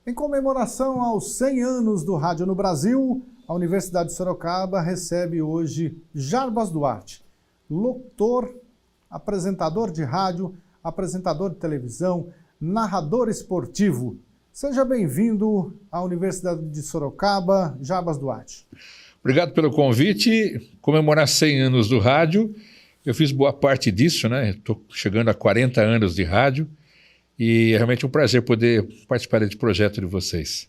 Em comemoração aos 100 anos do rádio no Brasil, a Universidade de Sorocaba recebe hoje Jarbas Duarte, locutor, apresentador de rádio, apresentador de televisão, narrador esportivo. Seja bem-vindo à Universidade de Sorocaba, Jarbas Duarte. Obrigado pelo convite. Comemorar 100 anos do rádio. Eu fiz boa parte disso, né? Estou chegando a 40 anos de rádio. E é realmente um prazer poder participar desse projeto de vocês.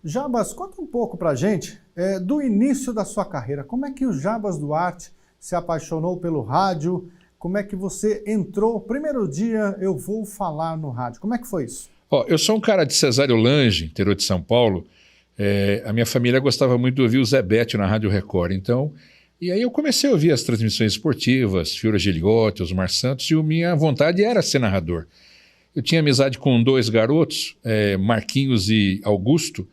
Jarbas, conta um pouco pra gente do início da sua carreira. Como é que o Jarbas Duarte se apaixonou pelo rádio? Como é que você entrou? Primeiro dia eu vou falar no rádio. Como é que foi isso? Eu sou um cara de Cesário Lange, interior de São Paulo. A minha família gostava muito de ouvir o Zé Béttio na Rádio Record. Então, e aí eu comecei a ouvir as transmissões esportivas, Fiora Giliotti, Osmar Santos, e a minha vontade era ser narrador. Eu tinha amizade com dois garotos, Marquinhos e Augusto.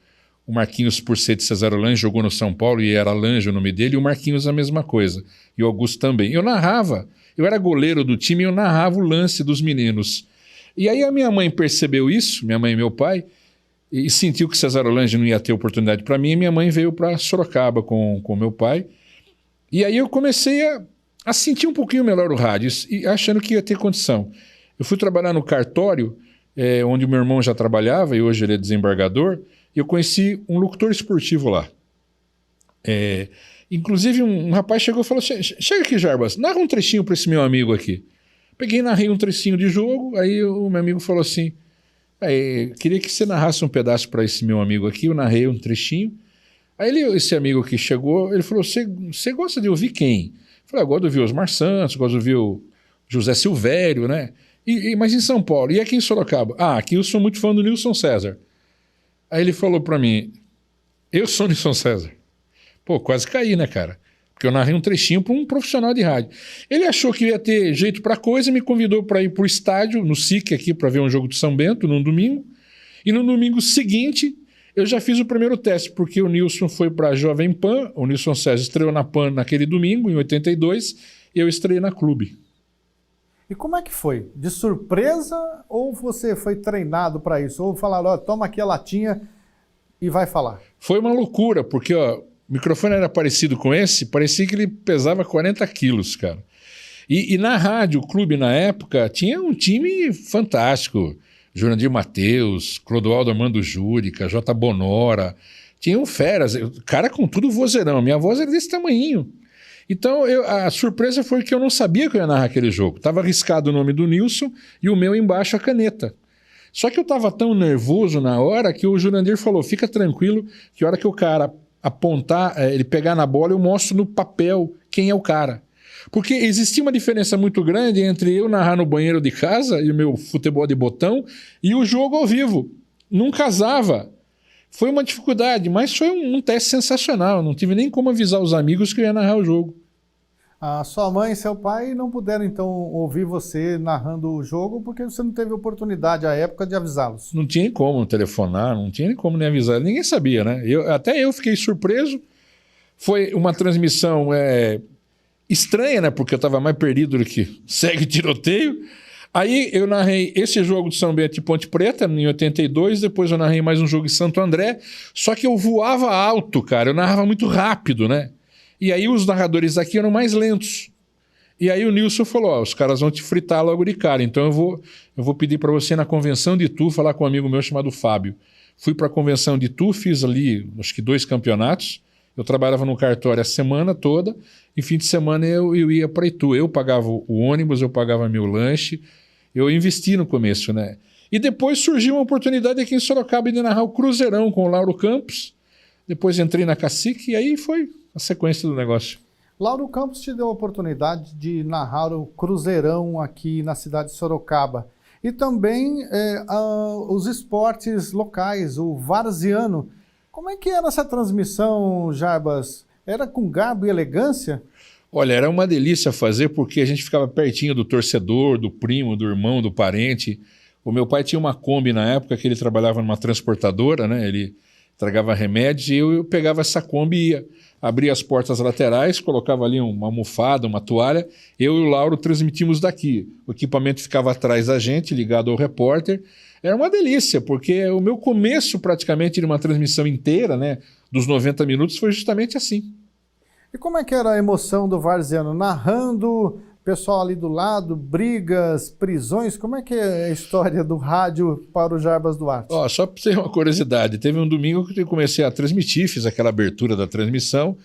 O Marquinhos, por ser de Cesário Lange, jogou no São Paulo e era Lange o nome dele, e o Marquinhos a mesma coisa. E o Augusto também. Eu narrava, eu era goleiro do time e eu narrava o lance dos meninos. E aí a minha mãe percebeu isso, minha mãe e meu pai, e sentiu que Cesário Lange não ia ter oportunidade para mim, e minha mãe veio para Sorocaba com meu pai. E aí eu comecei a sentir um pouquinho melhor o rádio, e achando que ia ter condição. Eu fui trabalhar no cartório, onde o meu irmão já trabalhava, e hoje ele é desembargador, e eu conheci um locutor esportivo lá. Inclusive, um rapaz chegou e falou assim, chega aqui, Jarbas, narra um trechinho para esse meu amigo aqui. Peguei e narrei um trecinho de jogo, aí o meu amigo falou assim, queria que você narrasse um pedaço para esse meu amigo aqui, eu narrei um trechinho. Aí esse amigo que chegou, ele falou, você gosta de ouvir quem? Eu falei, eu gosto de ouvir Osmar Santos, gosto de ouvir o José Silvério, né? Mas em São Paulo, e aqui em Sorocaba? Aqui eu sou muito fã do Nilson César. Aí ele falou pra mim, eu sou Nilson César. Pô, quase caí, né, cara? Porque eu narrei um trechinho para um profissional de rádio. Ele achou que ia ter jeito pra coisa, me convidou para ir pro estádio, no SIC aqui, para ver um jogo de São Bento, num domingo. E no domingo seguinte, eu já fiz o primeiro teste, porque o Nilson foi pra Jovem Pan, o Nilson César estreou na Pan naquele domingo, em 82, e eu estreiei na Clube. E como é que foi? De surpresa ou você foi treinado para isso? Ou falaram, toma aqui a latinha e vai falar? Foi uma loucura, porque o microfone era parecido com esse, parecia que ele pesava 40 quilos, cara. E na rádio, o clube na época, tinha um time fantástico. Jurandir Matheus, Clodoaldo Armando Júrica, J. Bonora. Tinham feras, cara com tudo vozeirão. Minha voz era desse tamanhinho. Então, a surpresa foi que eu não sabia que eu ia narrar aquele jogo. Estava arriscado o nome do Nilson e o meu embaixo a caneta. Só que eu estava tão nervoso na hora que o Jurandir falou, fica tranquilo, que a hora que o cara apontar, ele pegar na bola, eu mostro no papel quem é o cara. Porque existia uma diferença muito grande entre eu narrar no banheiro de casa e o meu futebol de botão e o jogo ao vivo. Não casava. Foi uma dificuldade, mas foi um teste sensacional. Não tive nem como avisar os amigos que eu ia narrar o jogo. A sua mãe e seu pai não puderam, então, ouvir você narrando o jogo porque você não teve oportunidade à época de avisá-los. Não tinha nem como telefonar, não tinha nem como nem avisar. Ninguém sabia, né? Até eu fiquei surpreso. Foi uma transmissão estranha, né? Porque eu estava mais perdido do que segue tiroteio. Aí eu narrei esse jogo de São Bento e Ponte Preta, em 82, depois eu narrei mais um jogo em Santo André, só que eu voava alto, cara, eu narrava muito rápido, né? E aí os narradores aqui eram mais lentos. E aí o Nilson falou, os caras vão te fritar logo de cara, então eu vou pedir para você na convenção de Itu, falar com um amigo meu chamado Fábio. Fui para a convenção de Itu, fiz ali, acho que 2 campeonatos, eu trabalhava no cartório a semana toda, e fim de semana eu ia para Itu. Eu pagava o ônibus, eu pagava meu lanche, eu investi no começo, né? E depois surgiu uma oportunidade aqui em Sorocaba de narrar o Cruzeirão com o Lauro Campos. Depois entrei na Cacique e aí foi a sequência do negócio. Lauro Campos te deu a oportunidade de narrar o Cruzeirão aqui na cidade de Sorocaba. E também os esportes locais, o Varziano. Como é que era essa transmissão, Jarbas? Era com garbo e elegância? Olha, era uma delícia fazer porque a gente ficava pertinho do torcedor, do primo, do irmão, do parente. O meu pai tinha uma Kombi na época que ele trabalhava numa transportadora, né? Ele entregava remédios e eu pegava essa Kombi e ia. Abria as portas laterais, colocava ali uma almofada, uma toalha. Eu e o Lauro transmitimos daqui. O equipamento ficava atrás da gente, ligado ao repórter. Era uma delícia, porque o meu começo praticamente de uma transmissão inteira, né, dos 90 minutos, foi justamente assim. E como é que era a emoção do varziano? Narrando, pessoal ali do lado, brigas, prisões, como é que é a história do rádio para o Jarbas Duarte? Ó, só para ter uma curiosidade, teve um domingo que eu comecei a transmitir, fiz aquela abertura da transmissão,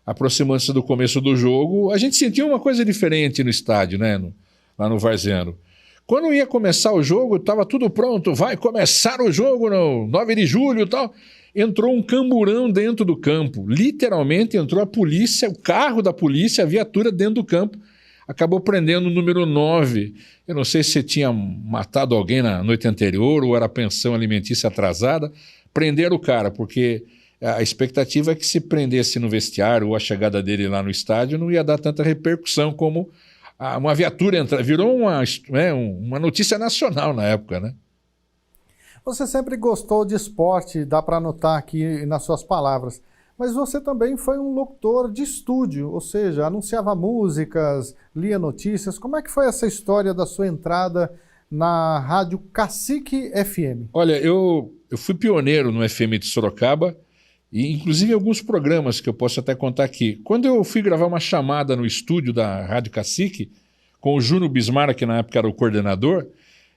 aproximando-se do começo do jogo, a gente sentiu uma coisa diferente no estádio, né, lá no Varziano. Quando ia começar o jogo, estava tudo pronto, vai começar o jogo no 9 de julho e tal. Entrou um camburão dentro do campo. Literalmente entrou a polícia, o carro da polícia, a viatura dentro do campo. Acabou prendendo o número 9. Eu não sei se tinha matado alguém na noite anterior ou era pensão alimentícia atrasada. Prenderam o cara, porque a expectativa é que se prendesse no vestiário ou a chegada dele lá no estádio não ia dar tanta repercussão como uma viatura entrar. Virou uma notícia nacional na época, né? Você sempre gostou de esporte, dá para anotar aqui nas suas palavras, mas você também foi um locutor de estúdio, ou seja, anunciava músicas, lia notícias. Como é que foi essa história da sua entrada na Rádio Cacique FM? Olha, eu fui pioneiro no FM de Sorocaba, e inclusive em alguns programas que eu posso até contar aqui. Quando eu fui gravar uma chamada no estúdio da Rádio Cacique, com o Júnior Bismarck, que na época era o coordenador,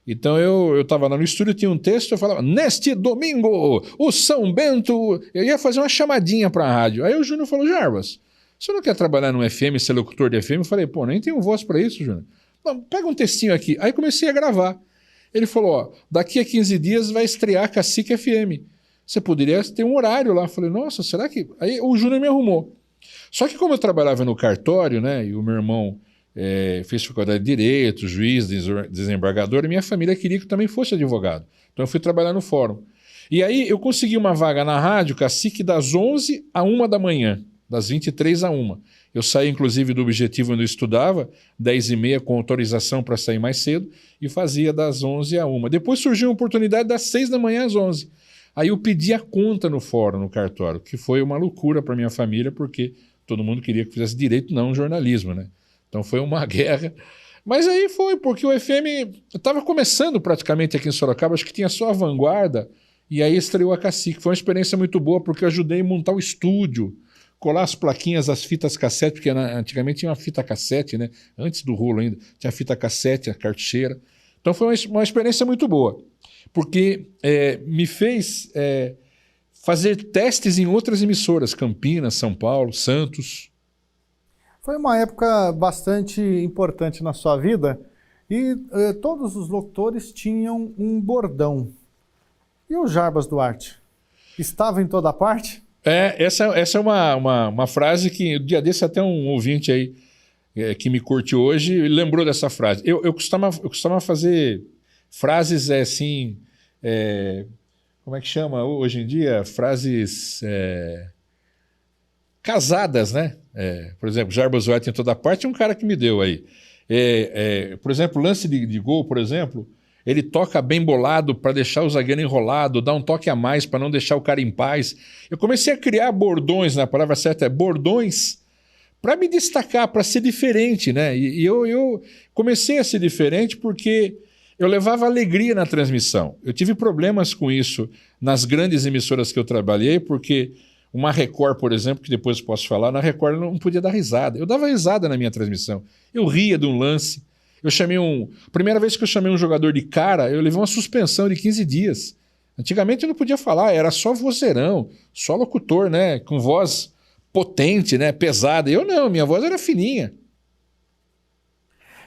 então eu estava lá no estúdio, tinha um texto, eu falava, neste domingo, o São Bento... Eu ia fazer uma chamadinha para a rádio. Aí o Júnior falou, Jarbas, você não quer trabalhar no FM, ser locutor de FM? Eu falei, pô, nem tenho voz para isso, Júnior. Não, pega um textinho aqui. Aí comecei a gravar. Ele falou, ó, daqui a 15 dias vai estrear Cacique FM. Você poderia ter um horário lá. Eu falei, nossa, será que... Aí o Júnior me arrumou. Só que como eu trabalhava no cartório, né, e o meu irmão fez faculdade de Direito, juiz, desembargador, e minha família queria que eu também fosse advogado. Então eu fui trabalhar no fórum. E aí eu consegui uma vaga na Rádio Cacique das 11 a 1 da manhã, das 23 a 1. Eu saí, inclusive, do Objetivo onde eu estudava, 10h30, com autorização para sair mais cedo, e fazia das 11 a 1. Depois surgiu a oportunidade das 6 da manhã às 11. Aí eu pedi a conta no fórum, no cartório, que foi uma loucura para minha família, porque todo mundo queria que fizesse direito, não jornalismo, né? Então foi uma guerra. Mas aí foi, porque o FM estava começando praticamente aqui em Sorocaba, acho que tinha só a Vanguarda, e aí estreou a Cacique. Foi uma experiência muito boa, porque eu ajudei a montar o estúdio, colar as plaquinhas, as fitas cassete, porque antigamente tinha uma fita cassete, né? Antes do rolo ainda, tinha a fita cassete, a cartucheira. Então foi uma experiência muito boa, porque me fez fazer testes em outras emissoras, Campinas, São Paulo, Santos. Foi uma época bastante importante na sua vida e todos os locutores tinham um bordão. E o Jarbas Duarte? Estava em toda parte? Essa é uma frase que, dia desse, até um ouvinte aí que me curte hoje lembrou dessa frase. Eu costumava fazer frases assim, como é que chama hoje em dia? Frases casadas, né? Por exemplo, Jarbas Duarte em toda parte, um cara que me deu aí. Por exemplo, lance de gol, por exemplo, ele toca bem bolado para deixar o zagueiro enrolado, dá um toque a mais para não deixar o cara em paz. Eu comecei a criar bordões, né? A palavra certa é bordões, para me destacar, para ser diferente, né? E eu comecei a ser diferente porque eu levava alegria na transmissão. Eu tive problemas com isso nas grandes emissoras que eu trabalhei, porque uma Record, por exemplo, que depois eu posso falar, na Record eu não podia dar risada. Eu dava risada na minha transmissão. Eu ria de um lance. Primeira vez que eu chamei um jogador de cara, eu levei uma suspensão de 15 dias. Antigamente eu não podia falar, era só vozeirão, só locutor, né? Com voz potente, né? Pesada. Eu não, minha voz era fininha.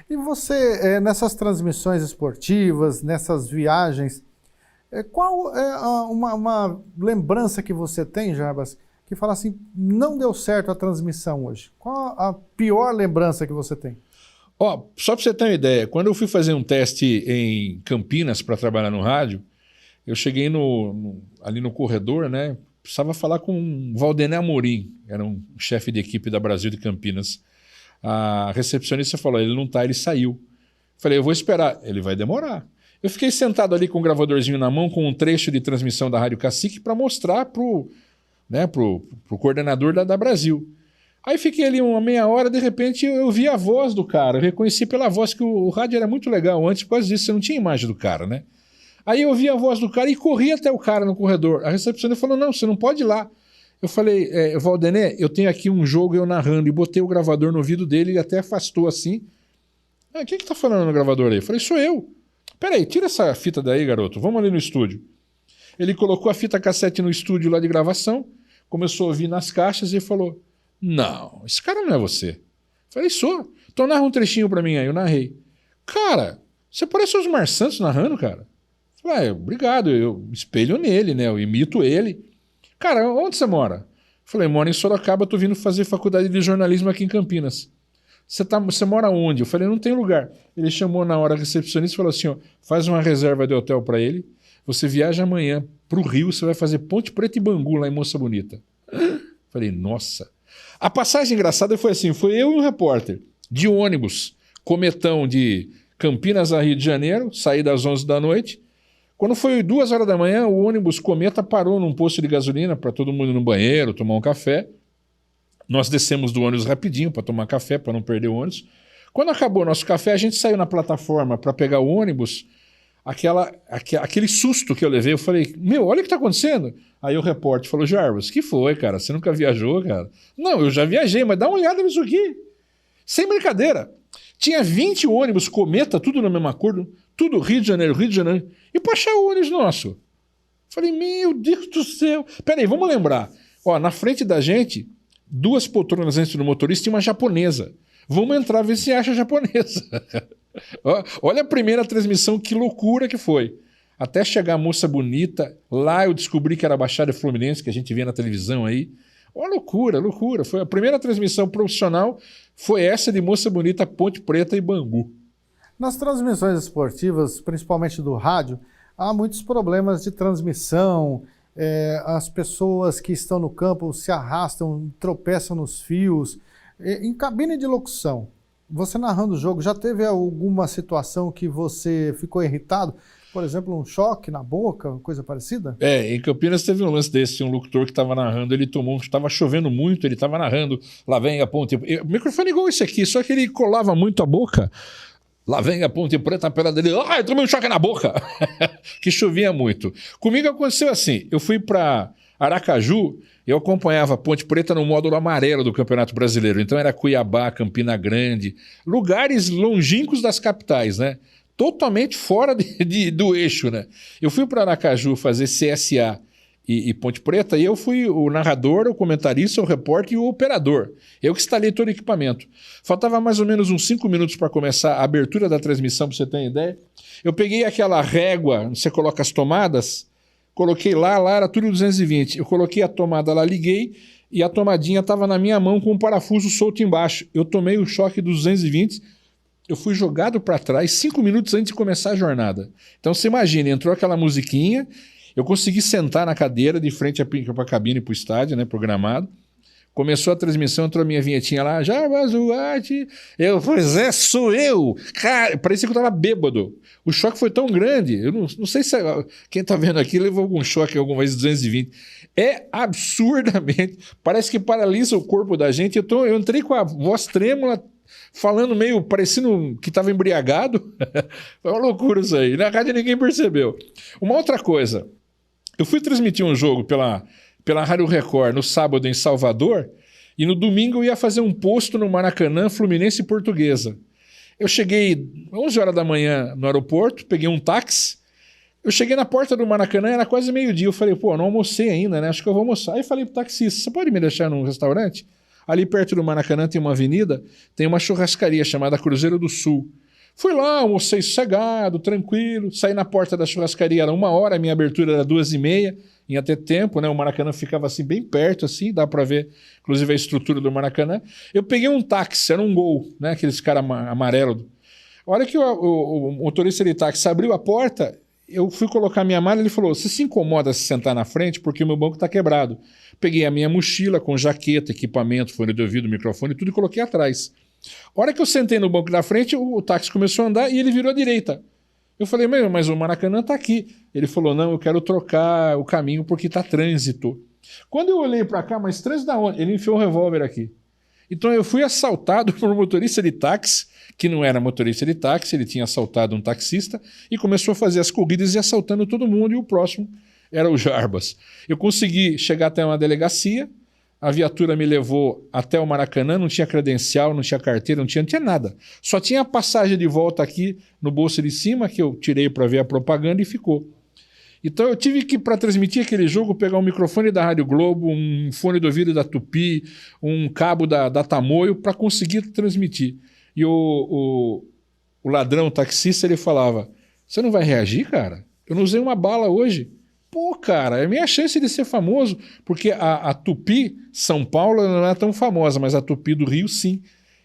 E você, nessas transmissões esportivas, nessas viagens, qual é uma lembrança que você tem, Jarbas, que fala assim, não deu certo a transmissão hoje? Qual a pior lembrança que você tem? Só para você ter uma ideia, quando eu fui fazer um teste em Campinas para trabalhar no rádio, eu cheguei ali no corredor, né? Precisava falar com o Valdené Amorim, era um chefe de equipe da Brasil de Campinas. A recepcionista falou, ele não tá, ele saiu. Falei, eu vou esperar. Ele vai demorar. Eu fiquei sentado ali com um gravadorzinho na mão, com um trecho de transmissão da Rádio Cacique para mostrar pro coordenador da Brasil. Aí fiquei ali uma meia hora, de repente eu vi a voz do cara, eu reconheci pela voz que o rádio era muito legal antes, por causa disso você não tinha imagem do cara, né? Aí eu vi a voz do cara e corri até o cara no corredor. A recepcionista falou, não, você não pode ir lá. Eu falei, Valdené, eu tenho aqui um jogo eu narrando, e botei o gravador no ouvido dele e até afastou assim. Quem que tá falando no gravador aí? Eu falei, sou eu. Peraí, tira essa fita daí, garoto, vamos ali no estúdio. Ele colocou a fita cassete no estúdio lá de gravação, começou a ouvir nas caixas e falou, não, esse cara não é você. Eu falei, sou. Então narra um trechinho pra mim aí, eu narrei. Cara, você parece o Osmar Santos narrando, cara. Eu falei, obrigado, eu espelho nele, né, eu imito ele. Cara, onde você mora? Eu falei, moro em Sorocaba, tô vindo fazer faculdade de jornalismo aqui em Campinas. Você mora onde? Eu falei, não tem lugar. Ele chamou na hora a recepcionista e falou assim, ó, faz uma reserva de hotel para ele, você viaja amanhã pro Rio, você vai fazer Ponte Preta e Bangu lá em Moça Bonita. Falei, nossa. A passagem engraçada foi assim, foi eu e um repórter de ônibus, cometão de Campinas a Rio de Janeiro, saí das 11 da noite. Quando foi 2 horas da manhã, o ônibus Cometa parou num posto de gasolina para todo mundo ir no banheiro, tomar um café. Nós descemos do ônibus rapidinho para tomar café, para não perder o ônibus. Quando acabou o nosso café, a gente saiu na plataforma para pegar o ônibus. Aquele susto que eu levei, eu falei, olha o que está acontecendo. Aí o repórter falou, Jarbas, que foi, cara? Você nunca viajou, cara? Não, eu já viajei, mas dá uma olhada nisso aqui. Sem brincadeira. Tinha 20 ônibus Cometa, tudo na mesma cor, tudo Rio de Janeiro. E para achar o ônibus nosso? Falei, meu Deus do céu. Peraí, vamos lembrar. Ó, na frente da gente, 2 poltronas antes do motorista e uma japonesa. Vamos entrar ver se acha a japonesa. Olha a primeira transmissão, que loucura que foi. Até chegar a Moça Bonita, lá eu descobri que era a Baixada Fluminense, que a gente vê na televisão aí. Loucura. Foi a primeira transmissão profissional, foi essa de Moça Bonita, Ponte Preta e Bangu. Nas transmissões esportivas, principalmente do rádio, há muitos problemas de transmissão. As pessoas que estão no campo se arrastam, tropeçam nos fios. Em cabine de locução, você narrando o jogo, já teve alguma situação que você ficou irritado? Por exemplo, um choque na boca, coisa parecida? Em Campinas teve um lance desse, um locutor que estava narrando, ele estava chovendo muito, ele estava narrando, lá vem a Ponte... O microfone igual esse aqui, só que ele colava muito a boca. Lá vem a Ponte Preta pela dele. Eu tomei um choque na boca. Que chovia muito. Comigo aconteceu assim, eu fui para Aracaju, eu acompanhava a Ponte Preta no módulo amarelo do Campeonato Brasileiro. Então era Cuiabá, Campina Grande, lugares longínquos das capitais, né? Totalmente fora do eixo, né? Eu fui para Aracaju fazer CSA e Ponte Preta, e eu fui o narrador, o comentarista, o repórter e o operador. Eu que instalei todo o equipamento. Faltava mais ou menos uns 5 minutos para começar a abertura da transmissão, para você ter uma ideia. Eu peguei aquela régua, você coloca as tomadas, coloquei lá era tudo 220. Eu coloquei a tomada lá, liguei, e a tomadinha estava na minha mão com um parafuso solto embaixo. Eu tomei o choque dos 220, eu fui jogado para trás 5 minutos antes de começar a jornada. Então você imagina, entrou aquela musiquinha, eu consegui sentar na cadeira de frente para a cabine, para o estádio, né, programado. Começou a transmissão, entrou a minha vinhetinha lá, Jarbas Duarte. Eu falei, sou eu. Cara, parecia que eu estava bêbado. O choque foi tão grande, eu não sei se quem está vendo aqui levou algum choque alguma vez de 220. É absurdamente, parece que paralisa o corpo da gente. Eu entrei com a voz trêmula, falando meio, parecendo que estava embriagado. Foi uma loucura isso aí. Na rádio ninguém percebeu. Uma outra coisa, eu fui transmitir um jogo pela Rádio Record no sábado em Salvador, e no domingo eu ia fazer um posto no Maracanã, Fluminense e Portuguesa. Eu cheguei 11 horas da manhã no aeroporto, peguei um táxi, eu cheguei na porta do Maracanã, era quase meio-dia, eu falei, não almocei ainda, né? Acho que eu vou almoçar. Aí falei pro taxista, você pode me deixar num restaurante? Ali perto do Maracanã tem uma avenida, tem uma churrascaria chamada Cruzeiro do Sul. Fui lá, almocei sossegado, tranquilo, saí na porta da churrascaria, era 1 hora, a minha abertura era 2h30, ia ter tempo, né? O Maracanã ficava assim bem perto, assim, dá para ver, inclusive, a estrutura do Maracanã. Eu peguei um táxi, era um Gol, né? Aqueles caras amarelos. A hora que o motorista de táxi abriu a porta, eu fui colocar minha mala, ele falou, você se incomoda se sentar na frente porque o meu banco está quebrado. Peguei a minha mochila com jaqueta, equipamento, fone de ouvido, microfone, tudo e coloquei atrás. A hora que eu sentei no banco da frente, o táxi começou a andar e ele virou à direita. Eu falei, mas o Maracanã está aqui. Ele falou, não, eu quero trocar o caminho porque está trânsito. Quando eu olhei para cá, mas trânsito da onde? Ele enfiou o revólver aqui. Então eu fui assaltado por um motorista de táxi, que não era motorista de táxi, ele tinha assaltado um taxista e começou a fazer as corridas e assaltando todo mundo, e o próximo era o Jarbas. Eu consegui chegar até uma delegacia, a viatura me levou até o Maracanã, não tinha credencial, não tinha carteira, não tinha nada. Só tinha a passagem de volta aqui no bolso de cima, que eu tirei para ver a propaganda e ficou. Então eu tive que, para transmitir aquele jogo, pegar um microfone da Rádio Globo, um fone do ouvido da Tupi, um cabo da Tamoio para conseguir transmitir. E o ladrão taxista, ele falava, você não vai reagir, cara? Eu não usei uma bala hoje. Pô, cara, é a minha chance de ser famoso, porque a Tupi São Paulo não é tão famosa, mas a Tupi do Rio, sim.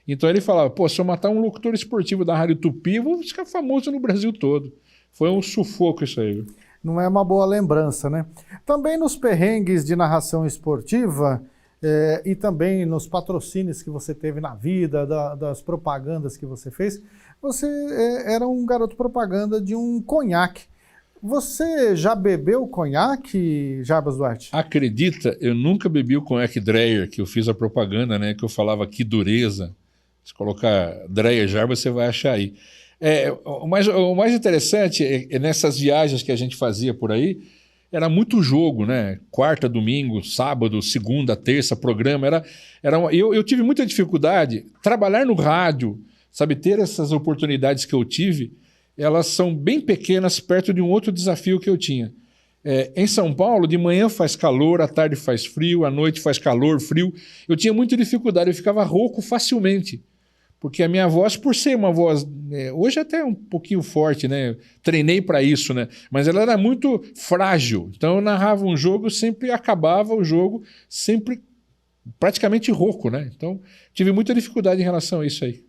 Então ele falava, pô, se eu matar um locutor esportivo da Rádio Tupi, eu vou ficar famoso no Brasil todo. Foi um sufoco isso aí, viu? Não é uma boa lembrança, né? Também nos perrengues de narração esportiva e também nos patrocínios que você teve na vida, das propagandas que você fez, você era um garoto propaganda de um conhaque. Você já bebeu conhaque, Jarbas Duarte? Acredita, eu nunca bebi o conhaque Dreyer, que eu fiz a propaganda, né? Que eu falava que dureza. Se colocar Dreyer Jarbas, você vai achar aí. O mais interessante é nessas viagens que a gente fazia por aí, era muito jogo, né? Quarta, domingo, sábado, segunda, terça, programa. Eu tive muita dificuldade. Trabalhar no rádio, sabe, ter essas oportunidades que eu tive, elas são bem pequenas perto de um outro desafio que eu tinha. Em São Paulo, de manhã faz calor, à tarde faz frio, à noite faz calor, frio. Eu tinha muita dificuldade, eu ficava rouco facilmente. Porque a minha voz, por ser uma voz, hoje até um pouquinho forte, né? Treinei para isso, né? Mas ela era muito frágil. Então eu narrava um jogo, sempre acabava o jogo, sempre praticamente rouco, né? Então tive muita dificuldade em relação a isso aí.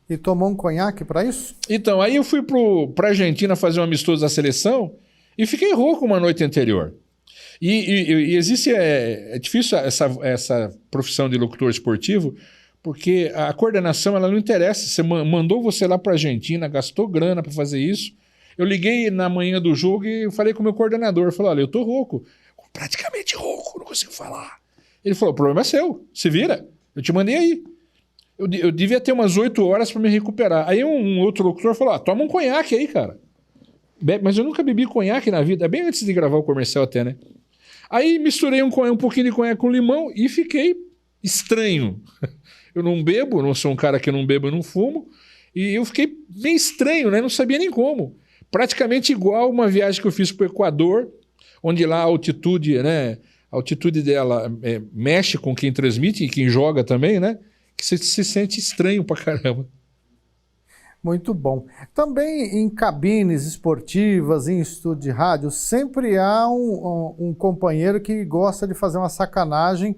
E tomou um conhaque para isso? Então, aí eu fui para a Argentina fazer um amistoso da seleção e fiquei rouco uma noite anterior. E existe, é difícil essa profissão de locutor esportivo, porque a coordenação ela não interessa. Você mandou você lá para a Argentina, gastou grana para fazer isso. Eu liguei na manhã do jogo e falei com o meu coordenador. Eu falei, olha, eu tô rouco, praticamente rouco, não consigo falar. Ele falou, o problema é seu, se vira, eu te mandei aí. Eu devia ter umas 8 horas para me recuperar. Aí um outro locutor falou, toma um conhaque aí, cara. Mas eu nunca bebi conhaque na vida, bem antes de gravar o comercial até, né? Aí misturei um pouquinho de conhaque com limão e fiquei estranho. Eu não bebo, não sou um cara que não bebo e não fumo, e eu fiquei bem estranho, né? Não sabia nem como. Praticamente igual uma viagem que eu fiz para o Equador, onde lá a altitude, né? A altitude dela mexe com quem transmite e quem joga também, né? Que você se sente estranho pra caramba. Muito bom. Também em cabines esportivas, em estúdio de rádio, sempre há um companheiro que gosta de fazer uma sacanagem.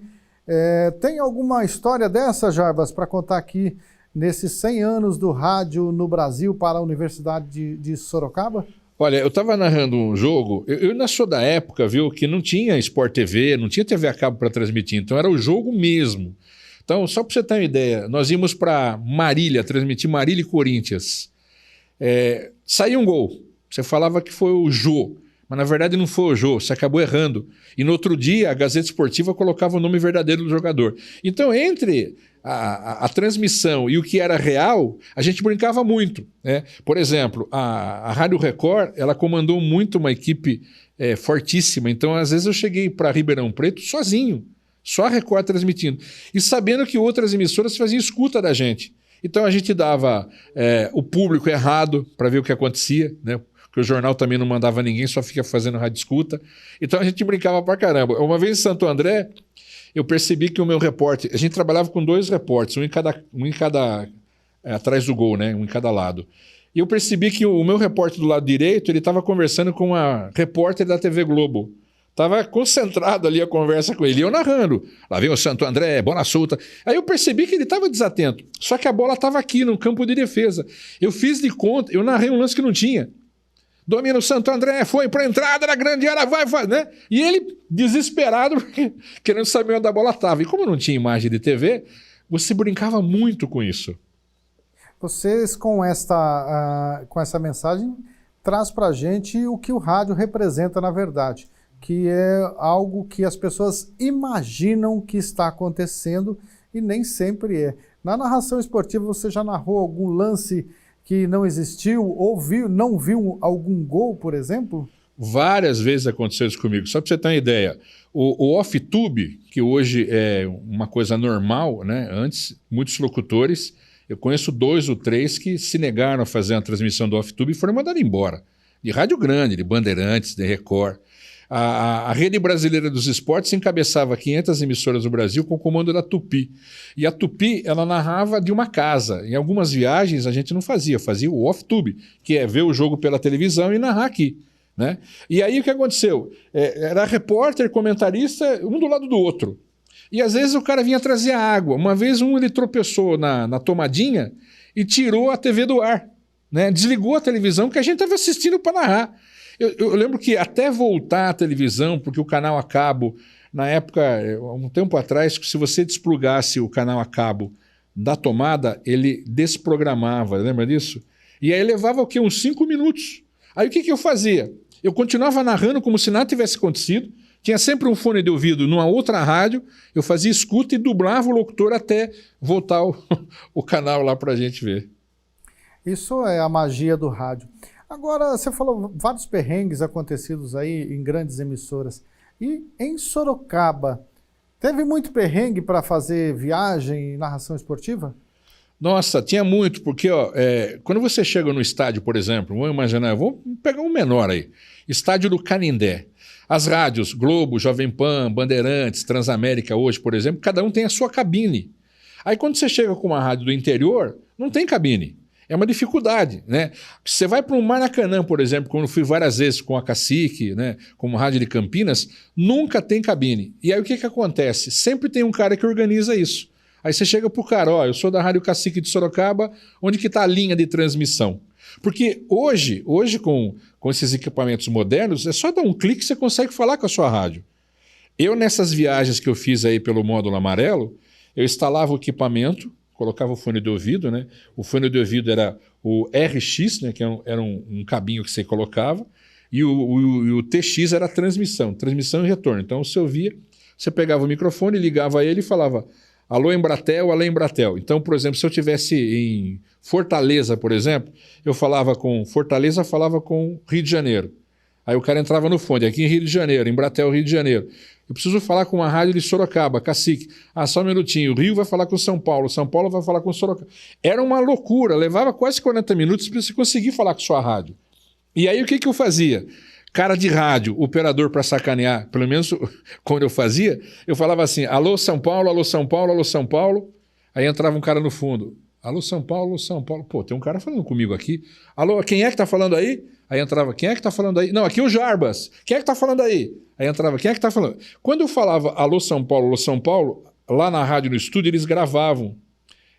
Tem alguma história dessa, Jarbas, para contar aqui nesses 100 anos do rádio no Brasil para a Universidade de Sorocaba? Olha, eu estava narrando um jogo, eu ainda sou da época, viu, que não tinha Sport TV, não tinha TV a cabo para transmitir, então era o jogo mesmo. Então, só para você ter uma ideia, nós íamos para Marília, transmitir Marília e Corinthians. Saiu um gol, você falava que foi o Jô, mas na verdade não foi o Jô, você acabou errando. E no outro dia, a Gazeta Esportiva colocava o nome verdadeiro do jogador. Então, entre a transmissão e o que era real, a gente brincava muito, né? Por exemplo, a Rádio Record, ela comandou muito uma equipe fortíssima. Então, às vezes eu cheguei para Ribeirão Preto sozinho, só a Record transmitindo. E sabendo que outras emissoras faziam escuta da gente. Então a gente dava o público errado para ver o que acontecia, né? Porque o jornal também não mandava ninguém, só fica fazendo rádio escuta. Então a gente brincava pra caramba. Uma vez em Santo André, eu percebi que o meu repórter... A gente trabalhava com 2 repórteres, um em cada atrás do gol, né? Um em cada lado. E eu percebi que o meu repórter do lado direito, ele estava conversando com uma repórter da TV Globo. Estava concentrado ali a conversa com ele, e eu narrando. Lá vem o Santo André, bola solta. Aí eu percebi que ele estava desatento. Só que a bola estava aqui, no campo de defesa. Eu fiz de conta, eu narrei um lance que não tinha. Domina o Santo André, foi para a entrada da grande área, vai, né? E ele, desesperado, querendo saber onde a bola estava. E como não tinha imagem de TV, você brincava muito com isso. Vocês, com essa mensagem, traz para a gente o que o rádio representa na verdade, que é algo que as pessoas imaginam que está acontecendo e nem sempre é. Na narração esportiva, você já narrou algum lance que não existiu, ou não viu algum gol, por exemplo? Várias vezes aconteceu isso comigo. Só para você ter uma ideia, o off-tube, que hoje é uma coisa normal, né? Antes, muitos locutores, eu conheço 2 ou 3 que se negaram a fazer a transmissão do off-tube e foram mandados embora. De rádio grande, de Bandeirantes, de Record. A Rede Brasileira dos Esportes encabeçava 500 emissoras do Brasil com o comando da Tupi. E a Tupi, ela narrava de uma casa. Em algumas viagens a gente não fazia o off-tube, que é ver o jogo pela televisão e narrar aqui. Né? E aí o que aconteceu? Era repórter, comentarista, um do lado do outro. E às vezes o cara vinha trazer água. Uma vez ele tropeçou na tomadinha e tirou a TV do ar. Né? Desligou a televisão que a gente estava assistindo para narrar. Eu lembro que até voltar à televisão, porque o canal a cabo, na época, um tempo atrás, se você desplugasse o canal a cabo da tomada, ele desprogramava, lembra disso? E aí levava o quê? Uns 5 minutos. Aí o que eu fazia? Eu continuava narrando como se nada tivesse acontecido, tinha sempre um fone de ouvido numa outra rádio, eu fazia escuta e dublava o locutor até voltar o canal lá para a gente ver. Isso é a magia do rádio. Agora, você falou vários perrengues acontecidos aí em grandes emissoras. E em Sorocaba, teve muito perrengue para fazer viagem e narração esportiva? Nossa, tinha muito, porque quando você chega no estádio, por exemplo, vamos imaginar, vamos pegar um menor aí, estádio do Canindé. As rádios, Globo, Jovem Pan, Bandeirantes, Transamérica hoje, por exemplo, cada um tem a sua cabine. Aí quando você chega com uma rádio do interior, não tem cabine. É uma dificuldade, né? Você vai para um Maracanã, por exemplo, como eu fui várias vezes com a Cacique, né, como rádio de Campinas, nunca tem cabine. E aí o que acontece? Sempre tem um cara que organiza isso. Aí você chega pro cara, eu sou da Rádio Cacique de Sorocaba, onde que está a linha de transmissão? Porque hoje com esses equipamentos modernos, é só dar um clique que você consegue falar com a sua rádio. Eu, nessas viagens que eu fiz aí pelo módulo amarelo, eu instalava o equipamento, colocava o fone de ouvido, né? O fone de ouvido era o RX, né? Que era um cabinho que você colocava, e o TX era a transmissão e retorno. Então você ouvia, você pegava o microfone, ligava ele e falava alô Embratel, alô Embratel. Então, por exemplo, se eu estivesse em Fortaleza, por exemplo, eu falava com Fortaleza, falava com Rio de Janeiro. Aí o cara entrava no fone, aqui em Rio de Janeiro, Embratel, Rio de Janeiro. Eu preciso falar com uma rádio de Sorocaba, Cacique. Só um minutinho. O Rio vai falar com São Paulo vai falar com Sorocaba. Era uma loucura, levava quase 40 minutos para você conseguir falar com sua rádio. E aí o que eu fazia? Cara de rádio, operador para sacanear, pelo menos quando eu fazia, eu falava assim, alô São Paulo, alô São Paulo, alô São Paulo. Aí entrava um cara no fundo. Alô São Paulo, alô São Paulo. Pô, tem um cara falando comigo aqui. Alô, quem é que tá falando aí? Aí entrava, quem é que tá falando aí? Não, aqui é o Jarbas. Quem é que tá falando aí? Aí entrava, quem é que tá falando? Quando eu falava alô São Paulo, lá na rádio, no estúdio, eles gravavam.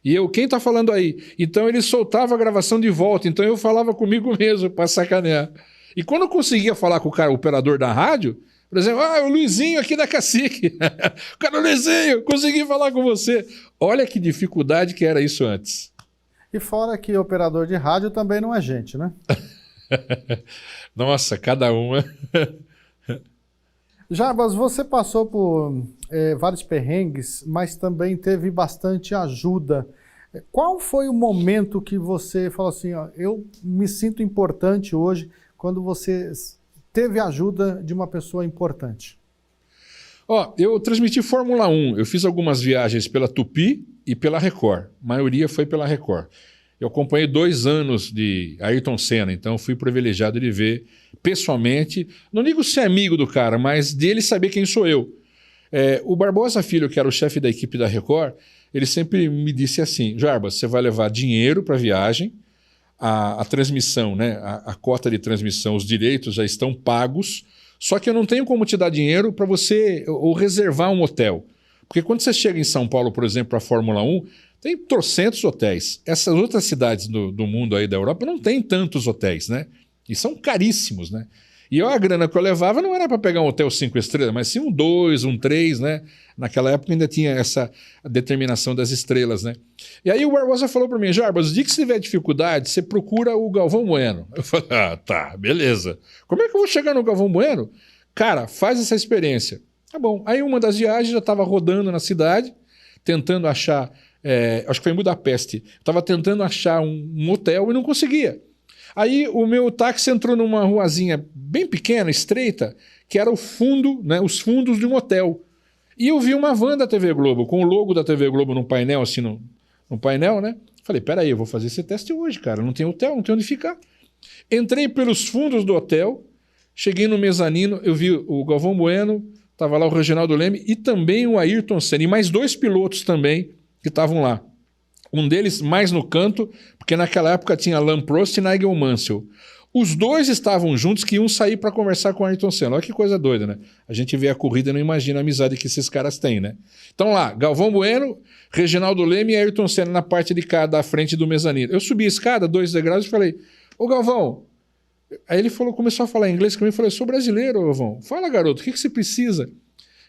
E eu, quem tá falando aí? Então eles soltavam a gravação de volta. Então eu falava comigo mesmo para sacanear. E quando eu conseguia falar com o cara, o operador da rádio, por exemplo, o Luizinho aqui da Cacique. O cara, Luizinho, consegui falar com você. Olha que dificuldade que era isso antes. E fora que operador de rádio também não é gente, né? Nossa, cada uma. Jarbas, você passou por vários perrengues, mas também teve bastante ajuda. Qual foi o momento que você falou assim, eu me sinto importante hoje, quando você teve a ajuda de uma pessoa importante? Eu transmiti Fórmula 1. Eu fiz algumas viagens pela Tupi e pela Record. A maioria foi pela Record. Eu acompanhei 2 anos de Ayrton Senna, então fui privilegiado de ver pessoalmente. Não digo ser amigo do cara, mas dele saber quem sou eu. O Barbosa Filho, que era o chefe da equipe da Record, ele sempre me disse assim, Jarbas, você vai levar dinheiro para a viagem, a transmissão, né, a cota de transmissão, os direitos já estão pagos, só que eu não tenho como te dar dinheiro para você ou reservar um hotel. Porque quando você chega em São Paulo, por exemplo, para a Fórmula 1, tem trocentos hotéis. Essas outras cidades do mundo aí da Europa não tem tantos hotéis, né? E são caríssimos, né? E a grana que eu levava não era para pegar um hotel 5 estrelas, mas sim um 2, um 3, né? Naquela época ainda tinha essa determinação das estrelas, né? E aí o Barbosa falou para mim, Jarbas, o dia que você tiver dificuldade, você procura o Galvão Bueno. Eu falei, tá, beleza. Como é que eu vou chegar no Galvão Bueno? Cara, faz essa experiência. Tá bom. Aí uma das viagens já estava rodando na cidade, tentando achar, acho que foi em Budapeste, estava tentando achar um hotel e não conseguia. Aí o meu táxi entrou numa ruazinha bem pequena, estreita, que era o fundo, né, os fundos de um hotel. E eu vi uma van da TV Globo, com o logo da TV Globo no painel, assim, no painel, né? Falei, peraí, eu vou fazer esse teste hoje, cara. Não tem hotel, não tem onde ficar. Entrei pelos fundos do hotel, cheguei no mezanino, eu vi o Galvão Bueno, estava lá o Reginaldo Leme e também o Ayrton Senna, e mais 2 pilotos também que estavam lá. Um deles mais no canto, porque naquela época tinha Alain Prost e Nigel Mansell. Os dois estavam juntos que iam sair para conversar com o Ayrton Senna. Olha que coisa doida, né? A gente vê a corrida e não imagina a amizade que esses caras têm, né? Então lá, Galvão Bueno, Reginaldo Leme e Ayrton Senna na parte de cá, da frente do mezanino. Eu subi a escada, 2 degraus, e falei, ô Galvão... Aí ele começou a falar inglês comigo e falou, eu sou brasileiro, Galvão. Fala, garoto, o que você precisa?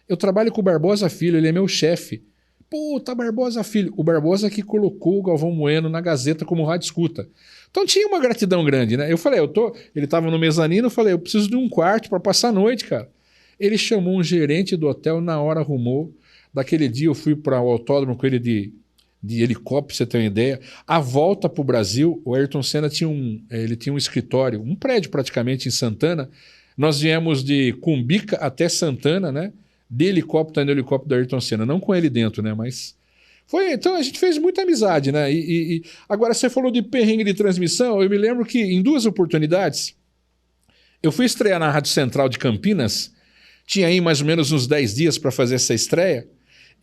Eu trabalho com o Barbosa Filho, ele é meu chefe. Puta, Barbosa Filho. O Barbosa que colocou o Galvão Bueno na Gazeta como rádio escuta. Então tinha uma gratidão grande, né? Eu falei, ele estava no mezanino, eu falei, eu preciso de um quarto para passar a noite, cara. Ele chamou um gerente do hotel, na hora arrumou. Daquele dia eu fui para o autódromo com ele de helicóptero, pra você ter uma ideia. A volta para o Brasil, o Ayrton Senna tinha um escritório, um prédio praticamente em Santana. Nós viemos de Cumbica até Santana, né? De helicóptero, no helicóptero do Ayrton Senna, não com ele dentro, né? Mas foi. Então a gente fez muita amizade, né? Agora você falou de perrengue de transmissão. Eu me lembro que em 2 oportunidades eu fui estrear na Rádio Central de Campinas. Tinha aí mais ou menos uns 10 dias para fazer essa estreia.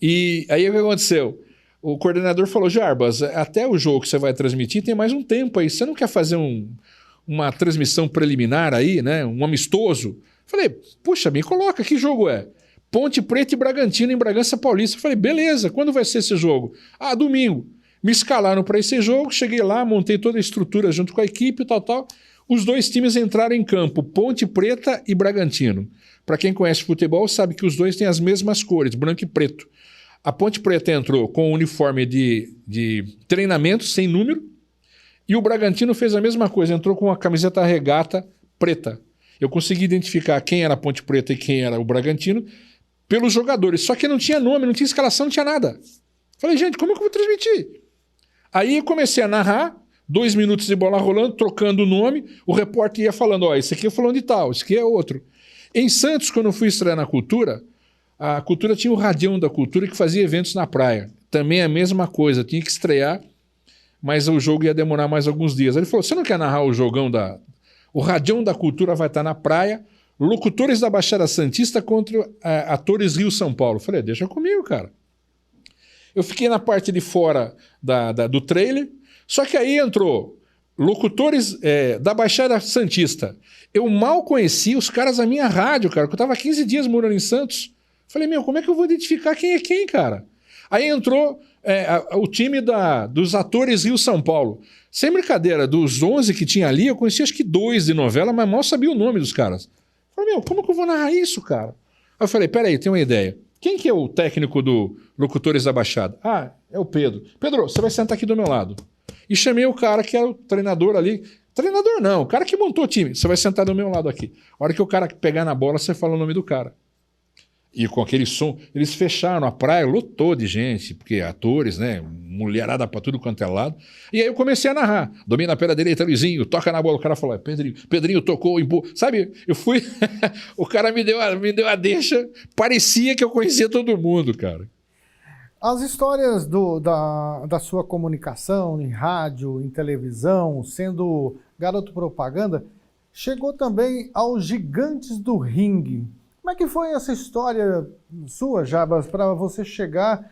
E aí o que aconteceu? O coordenador falou, Jarbas, até o jogo que você vai transmitir tem mais um tempo aí. Você não quer fazer uma transmissão preliminar aí, né? Um amistoso? Falei, puxa, me coloca, que jogo é? Ponte Preta e Bragantino em Bragança Paulista. Falei, beleza, quando vai ser esse jogo? Ah, domingo. Me escalaram para esse jogo, cheguei lá, montei toda a estrutura junto com a equipe, tal. Os 2 times entraram em campo, Ponte Preta e Bragantino. Para quem conhece futebol, sabe que os 2 têm as mesmas cores, branco e preto. A Ponte Preta entrou com um uniforme de treinamento sem número e o Bragantino fez a mesma coisa, entrou com uma camiseta regata preta. Eu consegui identificar quem era a Ponte Preta e quem era o Bragantino pelos jogadores, só que não tinha nome, não tinha escalação, não tinha nada. Falei, gente, como é que eu vou transmitir? Aí eu comecei a narrar, 2 minutos de bola rolando, trocando o nome, o repórter ia falando, ó, esse aqui é fulano de tal, esse aqui é outro. Em Santos, quando eu fui estrear na Cultura, a Cultura tinha o Radião da Cultura que fazia eventos na praia. Também a mesma coisa, tinha que estrear, mas o jogo ia demorar mais alguns dias. Ele falou, você não quer narrar o jogão O Radião da Cultura vai estar na praia, locutores da Baixada Santista contra atores Rio-São Paulo. Falei, deixa comigo, cara. Eu fiquei na parte de fora do trailer, só que aí entrou locutores da Baixada Santista. Eu mal conheci os caras da minha rádio, cara, porque eu estava 15 dias morando em Santos. Falei, como é que eu vou identificar quem é quem, cara? Aí entrou o time dos atores Rio-São Paulo. Sem brincadeira, dos 11 que tinha ali, eu conhecia acho que 2 de novela, mas mal sabia o nome dos caras. Falei, como que eu vou narrar isso, cara? Aí eu falei, peraí, tem uma ideia. Quem que é o técnico do Locutores da Baixada? Ah, é o Pedro. Pedro, você vai sentar aqui do meu lado. E chamei o cara que era o treinador ali. Treinador não, o cara que montou o time. Você vai sentar do meu lado aqui. A hora que o cara pegar na bola, você fala o nome do cara. E com aquele som, eles fecharam, a praia lotou de gente, porque atores, né, mulherada pra tudo quanto é lado. E aí eu comecei a narrar. Domina pela direita, Luizinho, toca na bola. O cara falou, Pedrinho tocou, sabe? Eu fui, o cara me deu a deixa, parecia que eu conhecia todo mundo, cara. As histórias da sua comunicação em rádio, em televisão, sendo garoto propaganda, chegou também aos gigantes do ringue. Como é que foi essa história sua, Jarbas, para você chegar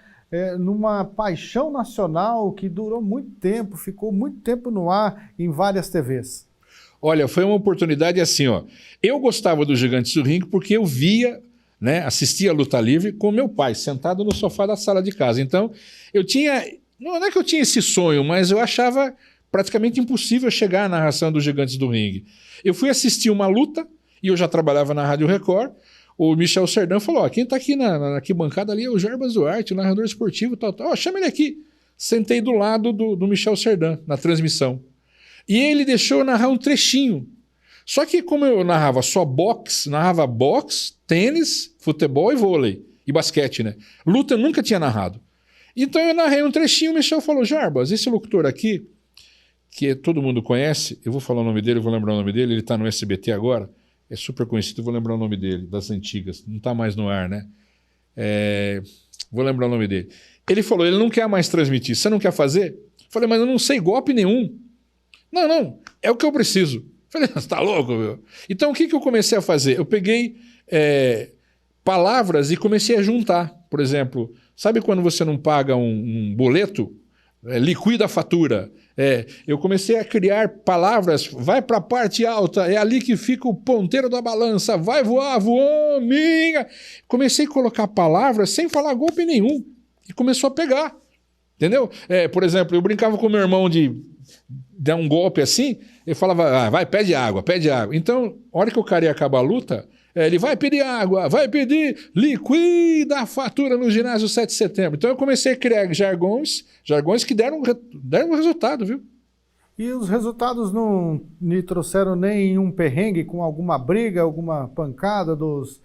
numa paixão nacional que durou muito tempo, ficou muito tempo no ar em várias TVs? Olha, foi uma oportunidade assim, ó. Eu gostava dos Gigantes do Ringue porque eu via, né, assistia a luta livre com meu pai, sentado no sofá da sala de casa. Então, eu tinha... Não é que eu tinha esse sonho, mas eu achava praticamente impossível chegar à narração dos Gigantes do Ringue. Eu fui assistir uma luta. E eu já trabalhava na Rádio Record. O Michel Serdã falou, quem está aqui na arquibancada ali é o Jarbas Duarte, o narrador esportivo, tal. Chama ele aqui. Sentei do lado do Michel Serdã, na transmissão. E ele deixou eu narrar um trechinho. Só que como eu narrava só narrava boxe, tênis, futebol e vôlei. E basquete, né? Luta eu nunca tinha narrado. Então eu narrei um trechinho, o Michel falou, Jarbas, esse locutor aqui, que todo mundo conhece, eu vou falar o nome dele, eu vou lembrar o nome dele, ele está no SBT agora, é super conhecido, eu vou lembrar o nome dele, das antigas, não está mais no ar, né? Vou lembrar o nome dele. Ele falou, ele não quer mais transmitir, você não quer fazer? Eu falei, mas eu não sei golpe nenhum. Não, é o que eu preciso. Eu falei, você está louco, meu? Então o que eu comecei a fazer? Eu peguei palavras e comecei a juntar. Por exemplo, sabe quando você não paga um boleto? Liquida a fatura. Eu comecei a criar palavras, vai para a parte alta, é ali que fica o ponteiro da balança, vai voar, voou, minha. Comecei a colocar palavras sem falar golpe nenhum. E começou a pegar. Entendeu? Por exemplo, eu brincava com meu irmão de dar um golpe assim, ele falava, vai, pede água, pede água. Então, a hora que o cara ia acabar a luta, ele vai pedir água, vai pedir, liquida a fatura no ginásio 7 de setembro. Então eu comecei a criar jargões que deram resultado, viu? E os resultados não lhe trouxeram nenhum perrengue com alguma briga, alguma pancada dos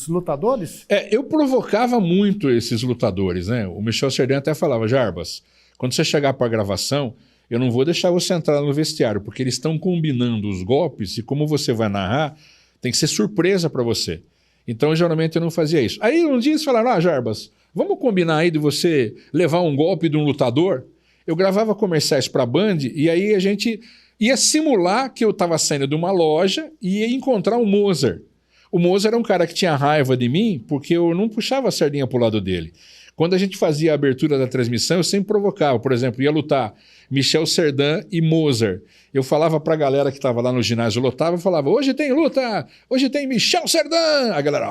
lutadores? Eu provocava muito esses lutadores, né? O Michel Serdã até falava, Jarbas, quando você chegar para a gravação, eu não vou deixar você entrar no vestiário, porque eles estão combinando os golpes e como você vai narrar, tem que ser surpresa para você. Então, geralmente, eu não fazia isso. Aí, um dia, eles falaram, Jarbas, vamos combinar aí de você levar um golpe de um lutador? Eu gravava comerciais para a Band e aí a gente ia simular que eu estava saindo de uma loja e ia encontrar o Mozart. O Mozart era um cara que tinha raiva de mim porque eu não puxava a sardinha para o lado dele. Quando a gente fazia a abertura da transmissão, eu sempre provocava. Por exemplo, ia lutar Michel Serdã e Mozart. Eu falava para a galera que estava lá no ginásio lotava, eu falava, hoje tem luta, hoje tem Michel Serdã. A galera,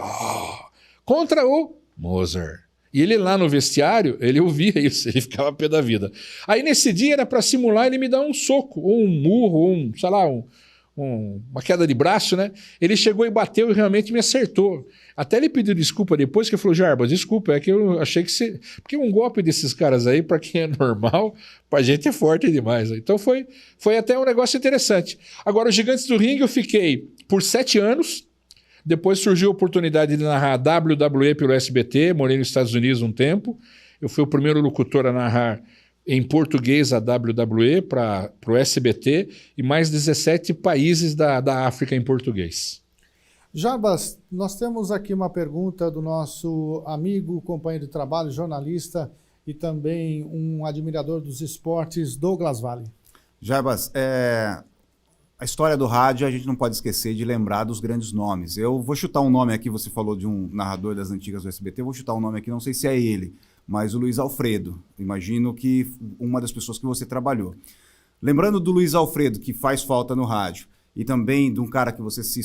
contra o Mozart. E ele lá no vestiário, ele ouvia isso, ele ficava pé da vida. Aí nesse dia era para simular ele me dar um soco, ou um murro, ou sei lá, uma queda de braço, né? Ele chegou e bateu e realmente me acertou. Até ele pediu desculpa depois, que ele falou, Jarbas, desculpa, é que eu achei que você... Porque um golpe desses caras aí, para quem é normal, pra gente é forte demais. Então foi até um negócio interessante. Agora, os Gigantes do Ringue eu fiquei por 7 anos, depois surgiu a oportunidade de narrar WWE pelo SBT, morei nos Estados Unidos um tempo, eu fui o primeiro locutor a narrar em português a WWE para o SBT e mais 17 países da África em português. Jarbas, nós temos aqui uma pergunta do nosso amigo, companheiro de trabalho, jornalista e também um admirador dos esportes, Douglas Vale. Jarbas, a história do rádio a gente não pode esquecer de lembrar dos grandes nomes. Eu vou chutar um nome aqui, você falou de um narrador das antigas do SBT, eu vou chutar um nome aqui, não sei se é ele, mas o Luiz Alfredo. Imagino que uma das pessoas que você trabalhou. Lembrando do Luiz Alfredo, que faz falta no rádio, e também de um cara que você se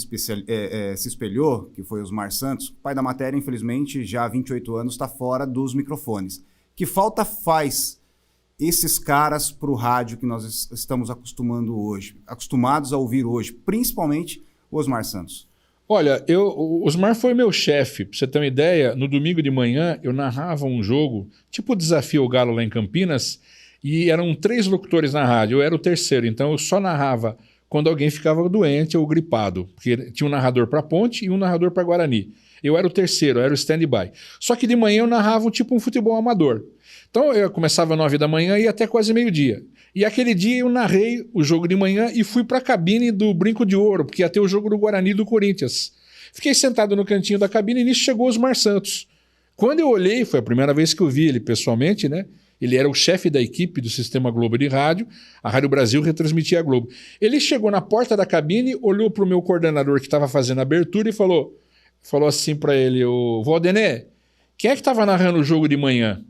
espelhou, que foi Osmar Santos, pai da matéria, infelizmente, já há 28 anos, está fora dos microfones. Que falta faz esses caras para o rádio que nós estamos acostumados a ouvir hoje, principalmente o Osmar Santos? Olha, o Osmar foi meu chefe. Para você ter uma ideia, no domingo de manhã eu narrava um jogo, tipo o Desafio ao Galo lá em Campinas, e eram 3 locutores na rádio, eu era o terceiro, então eu só narrava quando alguém ficava doente ou gripado, porque tinha um narrador para Ponte e um narrador para Guarani. Eu era o terceiro, eu era o stand-by. Só que de manhã eu narrava tipo um futebol amador. Então eu começava às 9 da manhã e ia até quase meio-dia. E aquele dia eu narrei o jogo de manhã e fui para a cabine do Brinco de Ouro, porque ia ter o jogo do Guarani e do Corinthians. Fiquei sentado no cantinho da cabine e nisso chegou o Osmar Santos. Quando eu olhei, foi a primeira vez que eu vi ele pessoalmente, né? Ele era o chefe da equipe do Sistema Globo de Rádio, a Rádio Brasil retransmitia a Globo. Ele chegou na porta da cabine, olhou para o meu coordenador que estava fazendo a abertura e falou assim para ele, o Valdenê, quem é que estava narrando o jogo de manhã?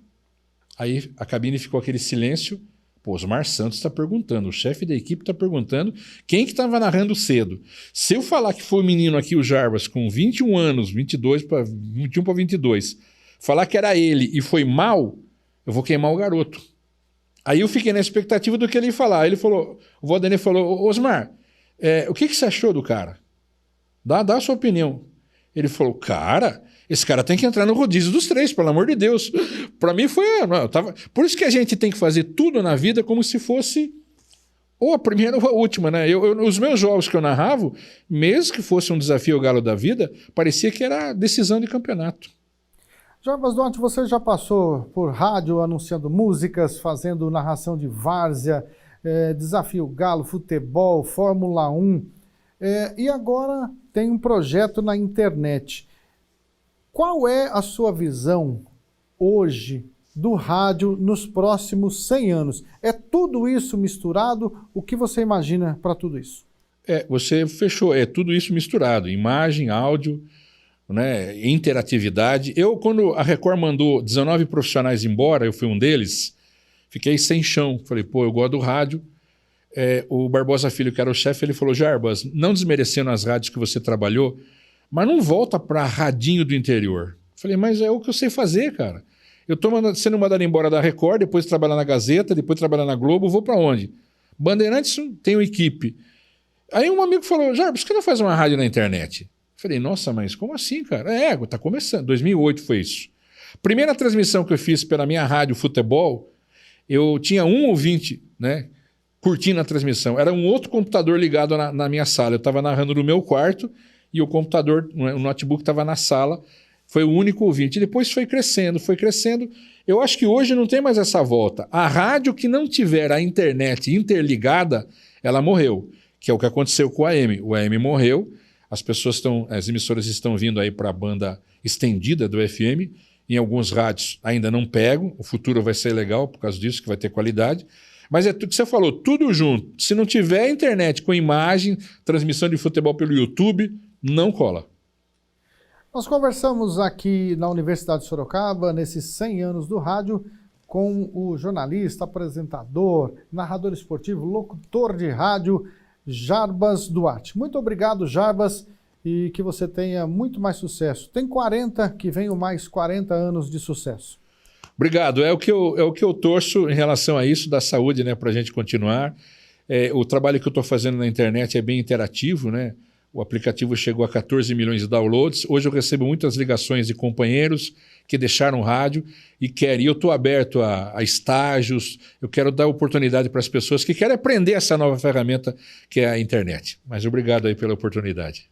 Aí a cabine ficou aquele silêncio. Pô, Osmar Santos está perguntando, o chefe da equipe está perguntando quem que estava narrando cedo. Se eu falar que foi o menino aqui, o Jarbas, com 21 anos, 21 para 22, falar que era ele e foi mal, eu vou queimar o garoto. Aí eu fiquei na expectativa do que ele ia falar. Aí ele falou, o Valdenê falou, Osmar, o que você achou do cara? Dá a sua opinião. Ele falou, cara, esse cara tem que entrar no rodízio dos 3, pelo amor de Deus. Para mim foi... Por isso que a gente tem que fazer tudo na vida como se fosse ou a primeira ou a última, né? Os meus jogos que eu narrava, mesmo que fosse um desafio ao Galo da Vida, parecia que era decisão de campeonato. Jarbas Duarte, você já passou por rádio anunciando músicas, fazendo narração de várzea, desafio Galo, futebol, Fórmula 1, e agora tem um projeto na internet. Qual é a sua visão hoje do rádio nos próximos 100 anos? É tudo isso misturado? O que você imagina para tudo isso? Você fechou, tudo isso misturado, imagem, áudio, né, interatividade. Quando a Record mandou 19 profissionais embora, eu fui um deles, fiquei sem chão. Falei, eu gosto do rádio. O Barbosa Filho, que era o chefe, ele falou, Jarbas, não desmerecendo as rádios que você trabalhou, mas não volta para radinho do interior. Falei, mas é o que eu sei fazer, cara. Eu estou sendo mandado embora da Record, depois trabalhar na Gazeta, depois trabalhar na Globo, vou para onde? Bandeirantes tem equipe. Aí um amigo falou, Jarbas, por que não faz uma rádio na internet? Falei, nossa, mas como assim, cara? Tá começando. 2008 foi isso. Primeira transmissão que eu fiz pela minha rádio Futebol, eu tinha um ouvinte, né, curtindo a transmissão. Era um outro computador ligado na minha sala. Eu estava narrando no meu quarto e o computador, o notebook estava na sala. Foi o único ouvinte. E depois foi crescendo, foi crescendo. Eu acho que hoje não tem mais essa volta. A rádio que não tiver a internet interligada, ela morreu. Que é o que aconteceu com o AM. O AM morreu. As emissoras estão vindo aí para a banda estendida do FM. Em alguns rádios ainda não pegam. O futuro vai ser legal por causa disso, que vai ter qualidade. Mas é tudo que você falou, tudo junto. Se não tiver internet com imagem, transmissão de futebol pelo YouTube, não cola. Nós conversamos aqui na Universidade de Sorocaba, nesses 100 anos do rádio, com o jornalista, apresentador, narrador esportivo, locutor de rádio, Jarbas Duarte. Muito obrigado, Jarbas, e que você tenha muito mais sucesso. Tem 40, que venham mais 40 anos de sucesso. Obrigado. É o que eu torço em relação a isso, da saúde, né, para a gente continuar. O trabalho que eu estou fazendo na internet é bem interativo, né? O aplicativo chegou a 14 milhões de downloads. Hoje eu recebo muitas ligações de companheiros que deixaram o rádio e querem. E eu estou aberto a estágios, eu quero dar oportunidade para as pessoas que querem aprender essa nova ferramenta que é a internet. Mas obrigado aí pela oportunidade.